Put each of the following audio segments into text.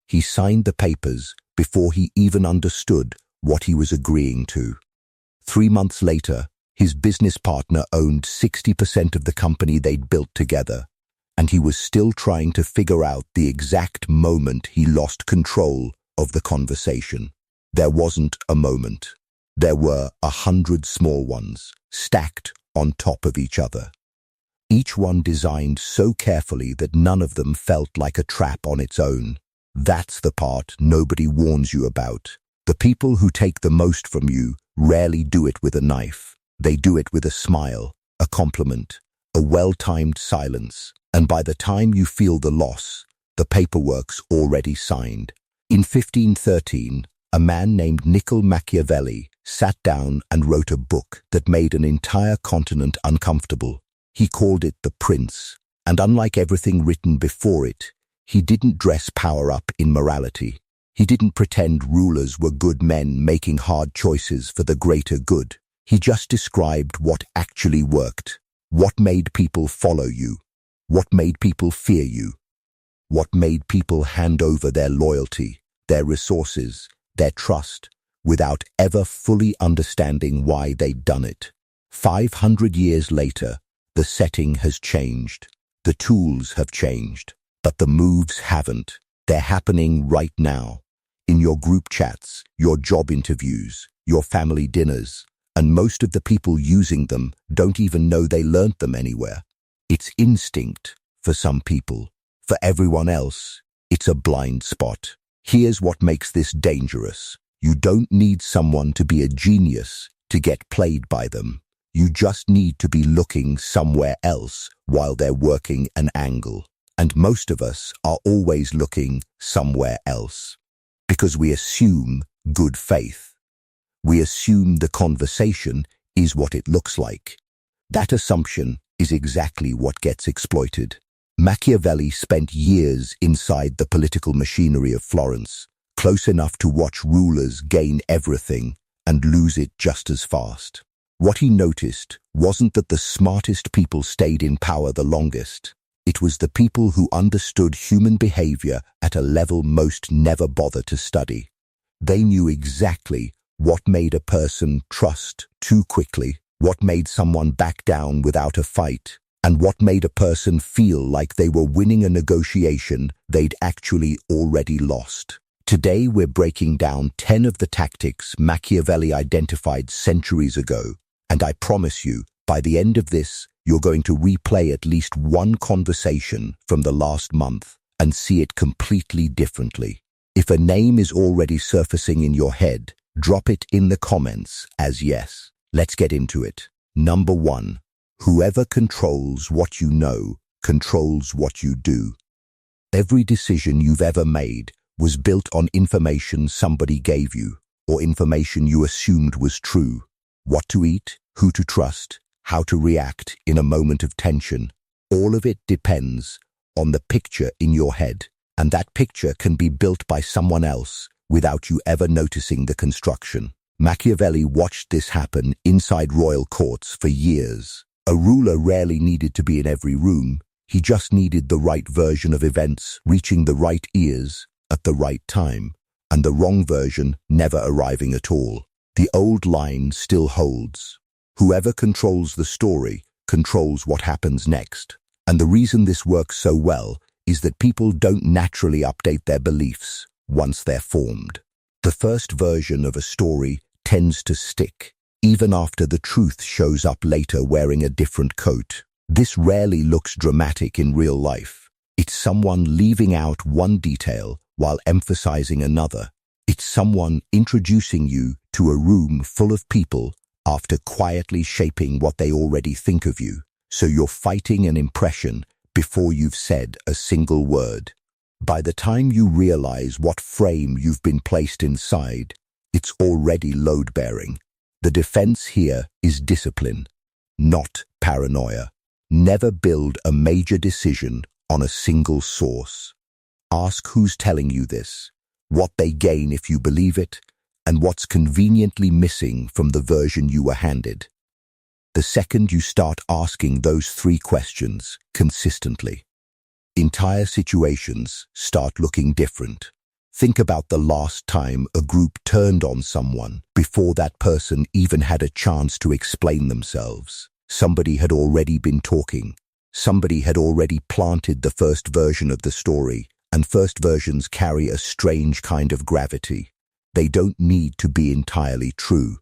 He signed the papers before he even understood what he was agreeing to. 3 months later, his business partner owned 60% of the company they'd built together, and he was still trying to figure out the exact moment he lost control of the conversation. There wasn't a moment. There were 100 small ones, stacked on top of each other. Each one designed so carefully that none of them felt like a trap on its own. That's the part nobody warns you about. The people who take the most from you rarely do it with a knife. They do it with a smile, a compliment, a well-timed silence, and by the time you feel the loss, the paperwork's already signed. In 1513, a man named Machiavelli sat down and wrote a book that made an entire continent uncomfortable. He called it The Prince, and unlike everything written before it, he didn't dress power up in morality. He didn't pretend rulers were good men making hard choices for the greater good. He just described what actually worked, what made people follow you, what made people fear you, what made people hand over their loyalty, their resources, their trust, without ever fully understanding why they'd done it. 500 years later, the setting has changed. The tools have changed, but the moves haven't. They're happening right now. In your group chats, your job interviews, your family dinners, and most of the people using them don't even know they learnt them anywhere. It's instinct for some people. For everyone else, it's a blind spot. Here's what makes this dangerous. You don't need someone to be a genius to get played by them. You just need to be looking somewhere else while they're working an angle. And most of us are always looking somewhere else. Because we assume good faith. We assume the conversation is what it looks like. That assumption is exactly what gets exploited. Machiavelli spent years inside the political machinery of Florence, close enough to watch rulers gain everything and lose it just as fast. What he noticed wasn't that the smartest people stayed in power the longest. It was the people who understood human behavior at a level most never bother to study. They knew exactly what made a person trust too quickly, what made someone back down without a fight, and what made a person feel like they were winning a negotiation they'd actually already lost. Today we're breaking down 10 of the tactics Machiavelli identified centuries ago, and I promise you, by the end of this, you're going to replay at least one conversation from the last month and see it completely differently. If a name is already surfacing in your head, drop it in the comments as yes. Let's get into it. Number 1. Whoever controls what you know controls what you do. Every decision you've ever made was built on information somebody gave you, or information you assumed was true. What to eat, who to trust, how to react in a moment of tension. All of it depends on the picture in your head, and that picture can be built by someone else without you ever noticing the construction. Machiavelli watched this happen inside royal courts for years. A ruler rarely needed to be in every room. He just needed the right version of events reaching the right ears at the right time, and the wrong version never arriving at all. The old line still holds. Whoever controls the story controls what happens next. And the reason this works so well is that people don't naturally update their beliefs once they're formed. The first version of a story tends to stick, even after the truth shows up later wearing a different coat. This rarely looks dramatic in real life. It's someone leaving out one detail while emphasizing another. It's someone introducing you to a room full of people after quietly shaping what they already think of you. So you're fighting an impression before you've said a single word. By the time you realize what frame you've been placed inside, it's already load-bearing. The defense here is discipline, not paranoia. Never build a major decision on a single source. Ask who's telling you this, what they gain if you believe it, and what's conveniently missing from the version you were handed. The second you start asking those 3 questions consistently, entire situations start looking different. Think about the last time a group turned on someone before that person even had a chance to explain themselves. Somebody had already been talking. Somebody had already planted the first version of the story, and first versions carry a strange kind of gravity. They don't need to be entirely true.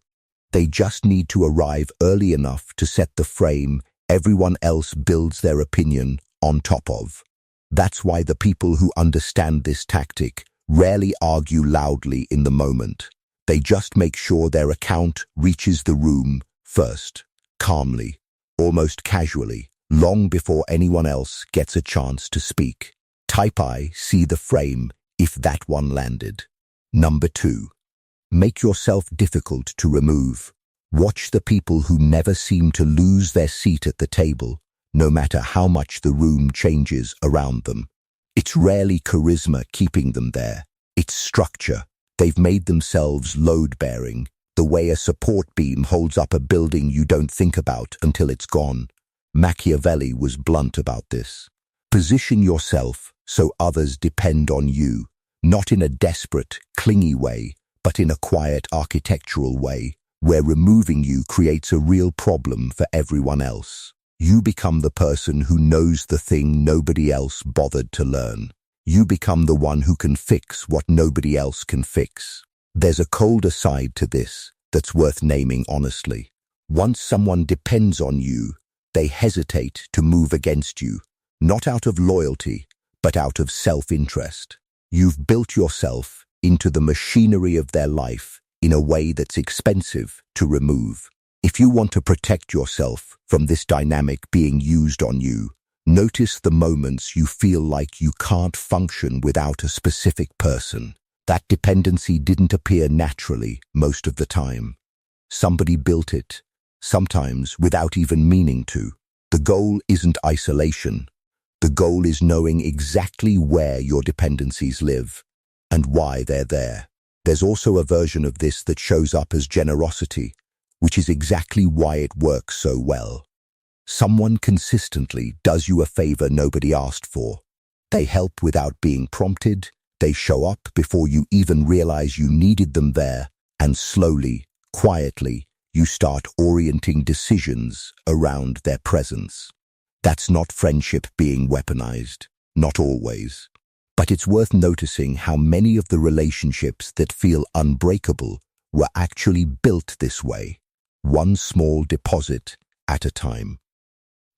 They just need to arrive early enough to set the frame everyone else builds their opinion on top of. That's why the people who understand this tactic rarely argue loudly in the moment. They just make sure their account reaches the room first, calmly, almost casually, long before anyone else gets a chance to speak. Type I see the frame if that one landed. Number 2. Make yourself difficult to remove. Watch the people who never seem to lose their seat at the table, no matter how much the room changes around them. It's rarely charisma keeping them there. It's structure. They've made themselves load-bearing, the way a support beam holds up a building you don't think about until it's gone. Machiavelli was blunt about this. Position yourself so others depend on you, not in a desperate, clingy way, but in a quiet architectural way, where removing you creates a real problem for everyone else. You become the person who knows the thing nobody else bothered to learn. You become the one who can fix what nobody else can fix. There's a colder side to this that's worth naming honestly. Once someone depends on you, they hesitate to move against you, not out of loyalty, but out of self-interest. You've built yourself into the machinery of their life in a way that's expensive to remove. If you want to protect yourself from this dynamic being used on you, notice the moments you feel like you can't function without a specific person. That dependency didn't appear naturally most of the time. Somebody built it, sometimes without even meaning to. The goal isn't isolation. The goal is knowing exactly where your dependencies live and why they're there. There's also a version of this that shows up as generosity, which is exactly why it works so well. Someone consistently does you a favor nobody asked for. They help without being prompted. They show up before you even realize you needed them there, and slowly, quietly, you start orienting decisions around their presence. That's not friendship being weaponized, not always. But it's worth noticing how many of the relationships that feel unbreakable were actually built this way, one small deposit at a time,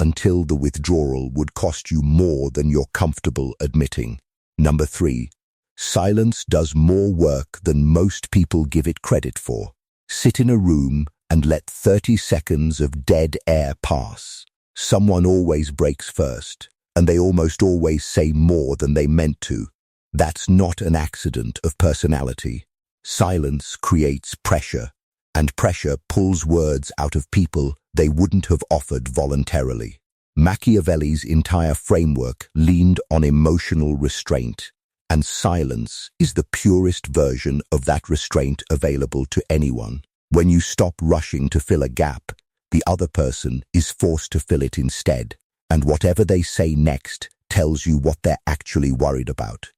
until the withdrawal would cost you more than you're comfortable admitting. Number 3, silence does more work than most people give it credit for. Sit in a room and let 30 seconds of dead air pass. Someone always breaks first, and they almost always say more than they meant to. That's not an accident of personality. Silence creates pressure, and pressure pulls words out of people they wouldn't have offered voluntarily. Machiavelli's entire framework leaned on emotional restraint, and silence is the purest version of that restraint available to anyone. When you stop rushing to fill a gap, the other person is forced to fill it instead, and whatever they say next tells you what they're actually worried about.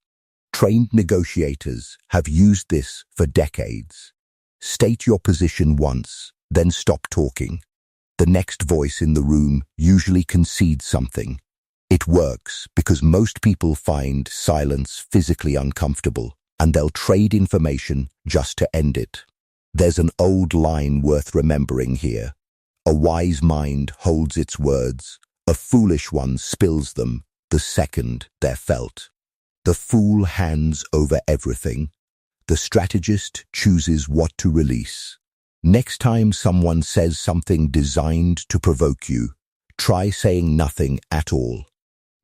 Trained negotiators have used this for decades. State your position once, then stop talking. The next voice in the room usually concedes something. It works because most people find silence physically uncomfortable, and they'll trade information just to end it. There's an old line worth remembering here. A wise mind holds its words. A foolish one spills them the second they're felt. The fool hands over everything. The strategist chooses what to release. Next time someone says something designed to provoke you, try saying nothing at all.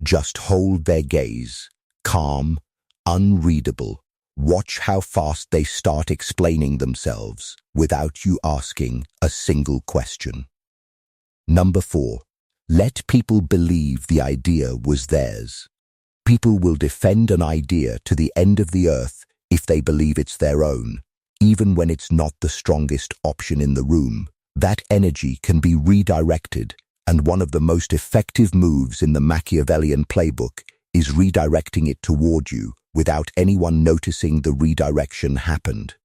Just hold their gaze, calm, unreadable. Watch how fast they start explaining themselves without you asking a single question. Number 4. Let people believe the idea was theirs. People will defend an idea to the end of the earth if they believe it's their own, even when it's not the strongest option in the room. That energy can be redirected, and one of the most effective moves in the Machiavellian playbook is redirecting it toward you without anyone noticing the redirection happened.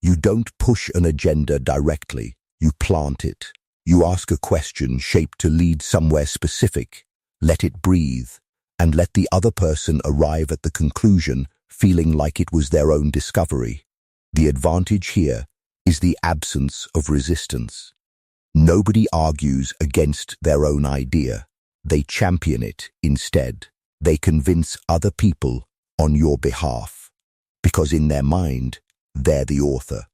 You don't push an agenda directly, you plant it. You ask a question shaped to lead somewhere specific, let it breathe, and let the other person arrive at the conclusion feeling like it was their own discovery. The advantage here is the absence of resistance. Nobody argues against their own idea. They champion it instead. They convince other people on your behalf, because in their mind, they're the author.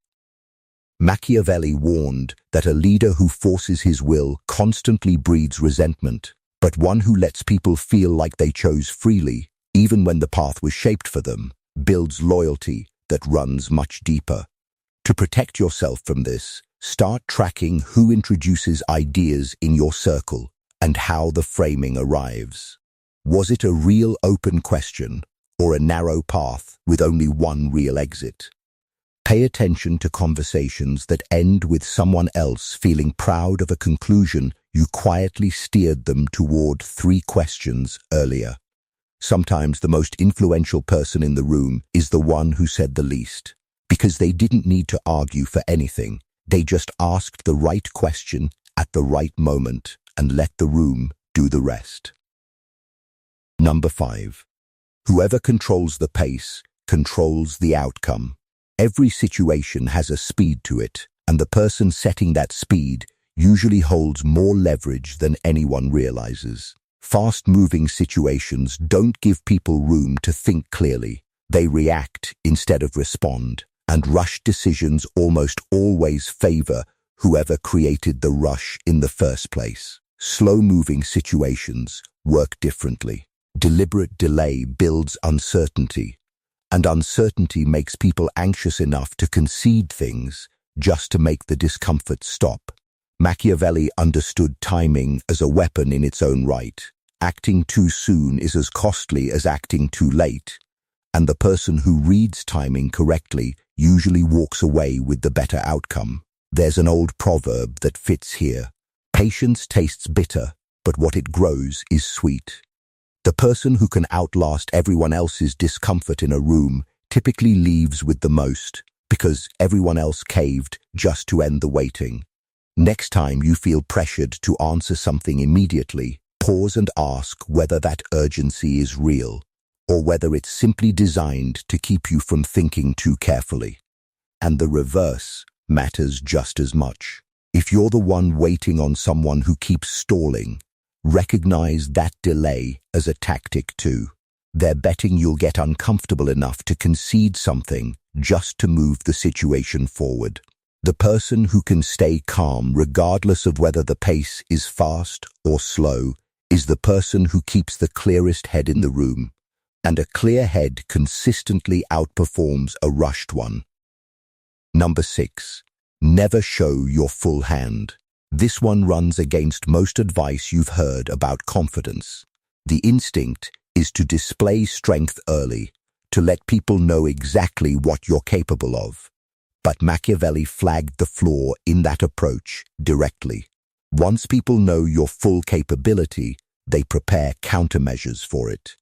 Machiavelli warned that a leader who forces his will constantly breeds resentment, but one who lets people feel like they chose freely, even when the path was shaped for them, builds loyalty that runs much deeper. To protect yourself from this, start tracking who introduces ideas in your circle and how the framing arrives. Was it a real open question or a narrow path with only one real exit? Pay attention to conversations that end with someone else feeling proud of a conclusion you quietly steered them toward 3 questions earlier. Sometimes the most influential person in the room is the one who said the least, because they didn't need to argue for anything. They just asked the right question at the right moment and let the room do the rest. Number 5. Whoever controls the pace controls the outcome. Every situation has a speed to it, and the person setting that speed usually holds more leverage than anyone realizes. Fast-moving situations don't give people room to think clearly. They react instead of respond, and rushed decisions almost always favor whoever created the rush in the first place. Slow-moving situations work differently. Deliberate delay builds uncertainty, and uncertainty makes people anxious enough to concede things just to make the discomfort stop. Machiavelli understood timing as a weapon in its own right. Acting too soon is as costly as acting too late, and the person who reads timing correctly usually walks away with the better outcome. There's an old proverb that fits here. Patience tastes bitter, but what it grows is sweet. The person who can outlast everyone else's discomfort in a room typically leaves with the most, because everyone else caved just to end the waiting. Next time you feel pressured to answer something immediately, pause and ask whether that urgency is real, or whether it's simply designed to keep you from thinking too carefully. And the reverse matters just as much. If you're the one waiting on someone who keeps stalling, recognize that delay as a tactic too. They're betting you'll get uncomfortable enough to concede something just to move the situation forward. The person who can stay calm regardless of whether the pace is fast or slow is the person who keeps the clearest head in the room, and a clear head consistently outperforms a rushed one. Number 6. Never show your full hand. This one runs against most advice you've heard about confidence. The instinct is to display strength early, to let people know exactly what you're capable of. But Machiavelli flagged the flaw in that approach directly. Once people know your full capability, they prepare countermeasures for it.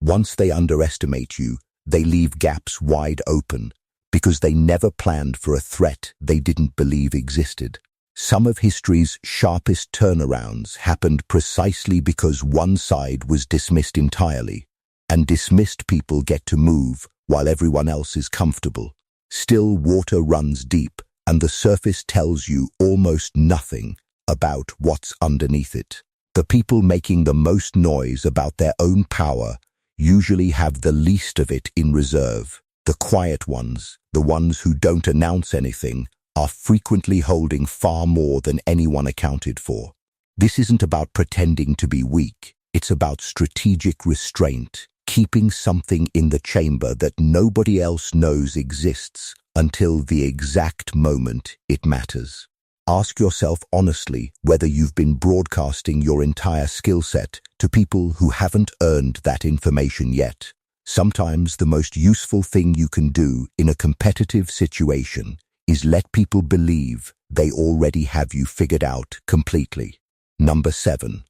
Once they underestimate you, they leave gaps wide open, because they never planned for a threat they didn't believe existed. Some of history's sharpest turnarounds happened precisely because one side was dismissed entirely, and dismissed people get to move while everyone else is comfortable. Still water runs deep, and the surface tells you almost nothing about what's underneath it. The people making the most noise about their own power usually have the least of it in reserve. The quiet ones, the ones who don't announce anything, are frequently holding far more than anyone accounted for. This isn't about pretending to be weak. It's about strategic restraint, keeping something in the chamber that nobody else knows exists until the exact moment it matters. Ask yourself honestly whether you've been broadcasting your entire skill set to people who haven't earned that information yet. Sometimes the most useful thing you can do in a competitive situation is let people believe they already have you figured out completely. Number 7.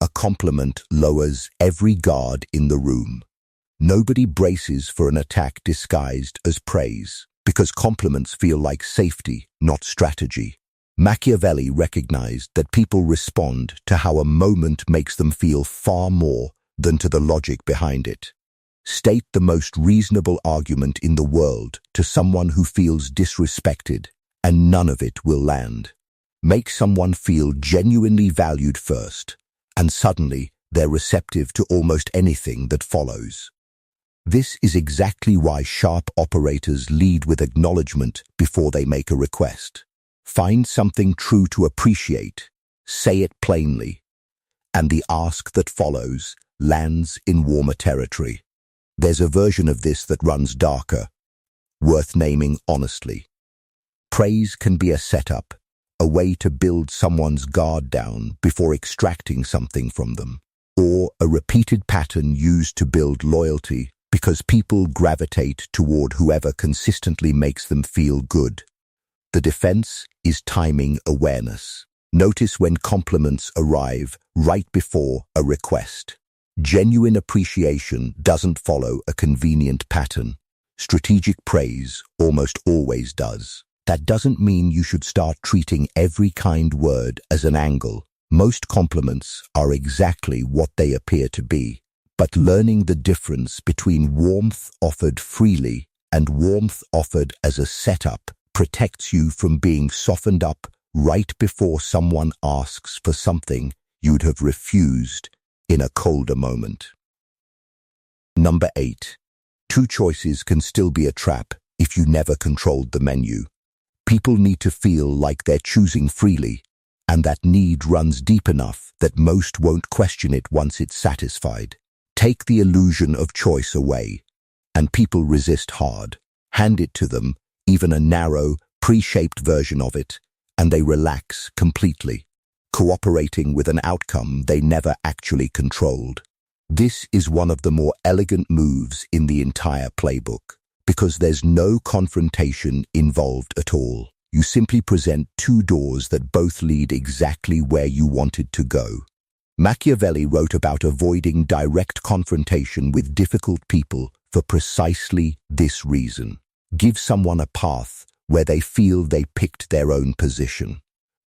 A compliment lowers every guard in the room. Nobody braces for an attack disguised as praise, because compliments feel like safety, not strategy. Machiavelli recognized that people respond to how a moment makes them feel far more than to the logic behind it. State the most reasonable argument in the world to someone who feels disrespected, and none of it will land. Make someone feel genuinely valued first, and suddenly they're receptive to almost anything that follows. This is exactly why sharp operators lead with acknowledgement before they make a request. Find something true to appreciate, say it plainly, and the ask that follows lands in warmer territory. There's a version of this that runs darker, worth naming honestly. Praise can be a setup, a way to build someone's guard down before extracting something from them, or a repeated pattern used to build loyalty because people gravitate toward whoever consistently makes them feel good. The defense is timing awareness. Notice when compliments arrive right before a request. Genuine appreciation doesn't follow a convenient pattern. Strategic praise almost always does. That doesn't mean you should start treating every kind word as an angle. Most compliments are exactly what they appear to be. But learning the difference between warmth offered freely and warmth offered as a setup protects you from being softened up right before someone asks for something you'd have refused in a colder moment. Number 8. Two choices can still be a trap if you never controlled the menu. People need to feel like they're choosing freely, and that need runs deep enough that most won't question it once it's satisfied. Take the illusion of choice away, and people resist hard. Hand it to them, even a narrow, pre-shaped version of it, and they relax completely, cooperating with an outcome they never actually controlled. This is one of the more elegant moves in the entire playbook, because there's no confrontation involved at all. You simply present two doors that both lead exactly where you wanted to go. Machiavelli wrote about avoiding direct confrontation with difficult people for precisely this reason. Give someone a path where they feel they picked their own position,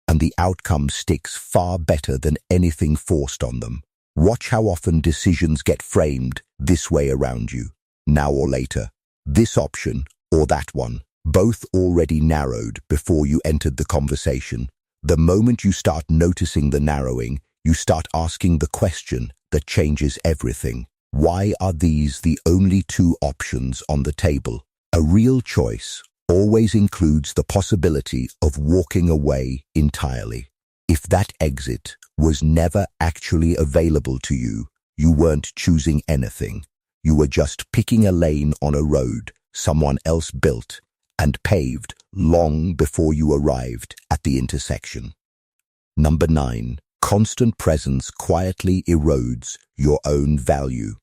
and the outcome sticks far better than anything forced on them. Watch how often decisions get framed this way around you, now or later. This option or that one, both already narrowed before you entered the conversation. The moment you start noticing the narrowing, you start asking the question that changes everything. Why are these the only two options on the table? A real choice always includes the possibility of walking away entirely. If that exit was never actually available to you, you weren't choosing anything. You were just picking a lane on a road someone else built and paved long before you arrived at the intersection. Number 9. Constant presence quietly erodes your own value.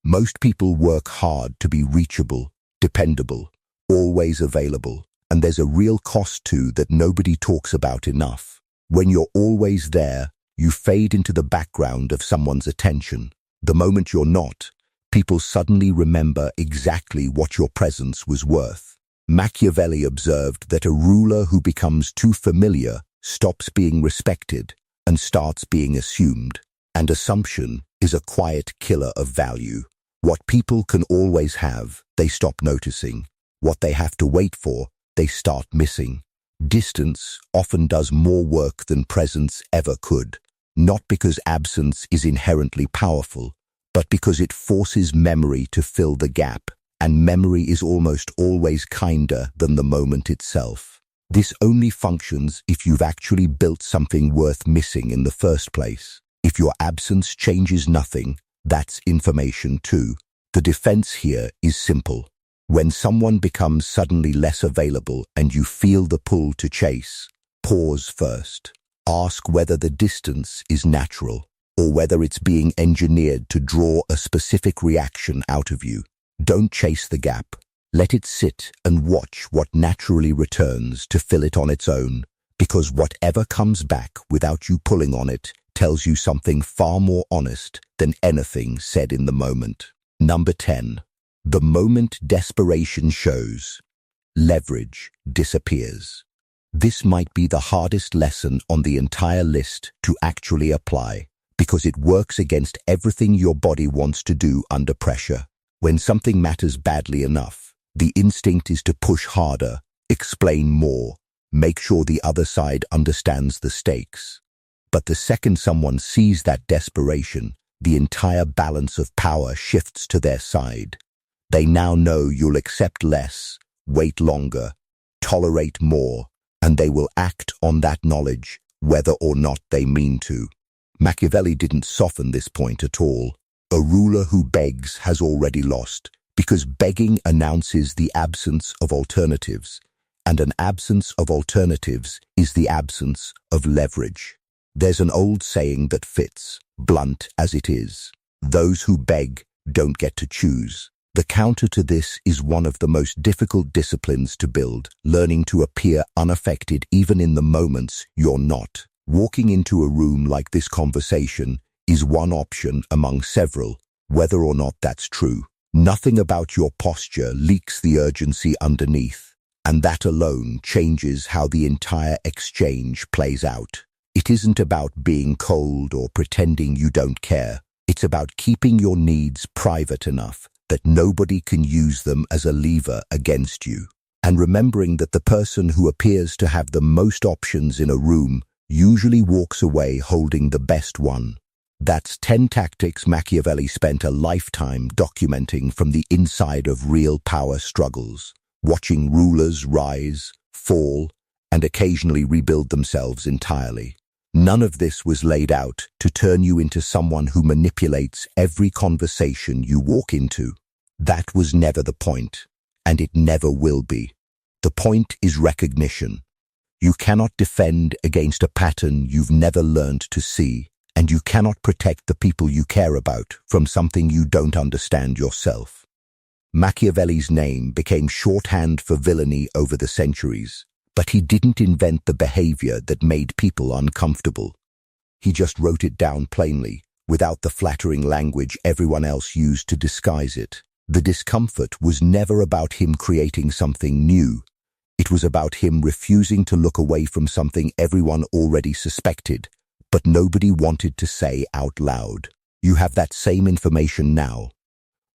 Most people work hard to be reachable, dependable, always available, and there's a real cost too that nobody talks about enough. When you're always there, you fade into the background of someone's attention. The moment you're not, people suddenly remember exactly what your presence was worth. Machiavelli observed that a ruler who becomes too familiar stops being respected and starts being assumed, and assumption is a quiet killer of value. What people can always have, they stop noticing. What they have to wait for, they start missing. Distance often does more work than presence ever could, not because absence is inherently powerful, but because it forces memory to fill the gap, and memory is almost always kinder than the moment itself. This only functions if you've actually built something worth missing in the first place. If your absence changes nothing, that's information too. The defense here is simple. When someone becomes suddenly less available and you feel the pull to chase, pause first. Ask whether the distance is natural or whether it's being engineered to draw a specific reaction out of you. Don't chase the gap. Let it sit and watch what naturally returns to fill it on its own, because whatever comes back without you pulling on it tells you something far more honest than anything said in the moment. Number 10. The moment desperation shows, leverage disappears. This might be the hardest lesson on the entire list to actually apply, because it works against everything your body wants to do under pressure. When something matters badly enough, the instinct is to push harder, explain more, make sure the other side understands the stakes. But the second someone sees that desperation, the entire balance of power shifts to their side. They now know you'll accept less, wait longer, tolerate more, and they will act on that knowledge, whether or not they mean to. Machiavelli didn't soften this point at all. A ruler who begs has already lost, because begging announces the absence of alternatives, and an absence of alternatives is the absence of leverage. There's an old saying that fits, blunt as it is. Those who beg don't get to choose. The counter to this is one of the most difficult disciplines to build, learning to appear unaffected even in the moments you're not. Walking into a room like this conversation is one option among several, whether or not that's true. Nothing about your posture leaks the urgency underneath, and that alone changes how the entire exchange plays out. It isn't about being cold or pretending you don't care. It's about keeping your needs private enough that nobody can use them as a lever against you. And remembering that the person who appears to have the most options in a room usually walks away holding the best one. That's 10 tactics Machiavelli spent a lifetime documenting from the inside of real power struggles, watching rulers rise, fall, and occasionally rebuild themselves entirely. None of this was laid out to turn you into someone who manipulates every conversation you walk into. That was never the point, and it never will be. The point is recognition. You cannot defend against a pattern you've never learned to see, and you cannot protect the people you care about from something you don't understand yourself. Machiavelli's name became shorthand for villainy over the centuries, but he didn't invent the behavior that made people uncomfortable. He just wrote it down plainly, without the flattering language everyone else used to disguise it. The discomfort was never about him creating something new. It was about him refusing to look away from something everyone already suspected, but nobody wanted to say out loud. You have that same information now.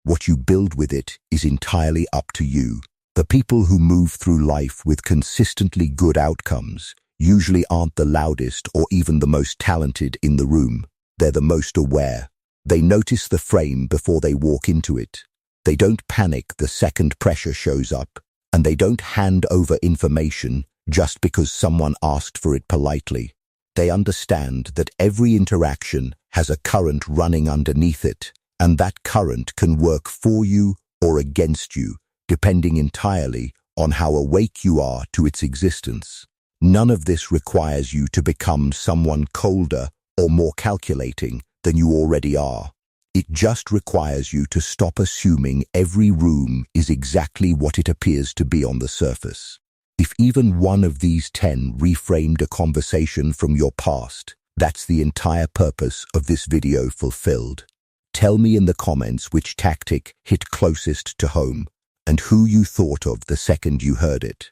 What you build with it is entirely up to you. The people who move through life with consistently good outcomes usually aren't the loudest or even the most talented in the room. They're the most aware. They notice the frame before they walk into it. They don't panic the second pressure shows up, and they don't hand over information just because someone asked for it politely. They understand that every interaction has a current running underneath it, and that current can work for you or against you, depending entirely on how awake you are to its existence. None of this requires you to become someone colder or more calculating than you already are. It just requires you to stop assuming every room is exactly what it appears to be on the surface. If even one of these 10 reframed a conversation from your past, that's the entire purpose of this video fulfilled. Tell me in the comments which tactic hit closest to home, and who you thought of the second you heard it.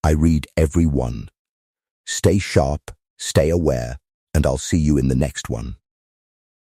I read every one. Stay sharp, stay aware, and I'll see you in the next one.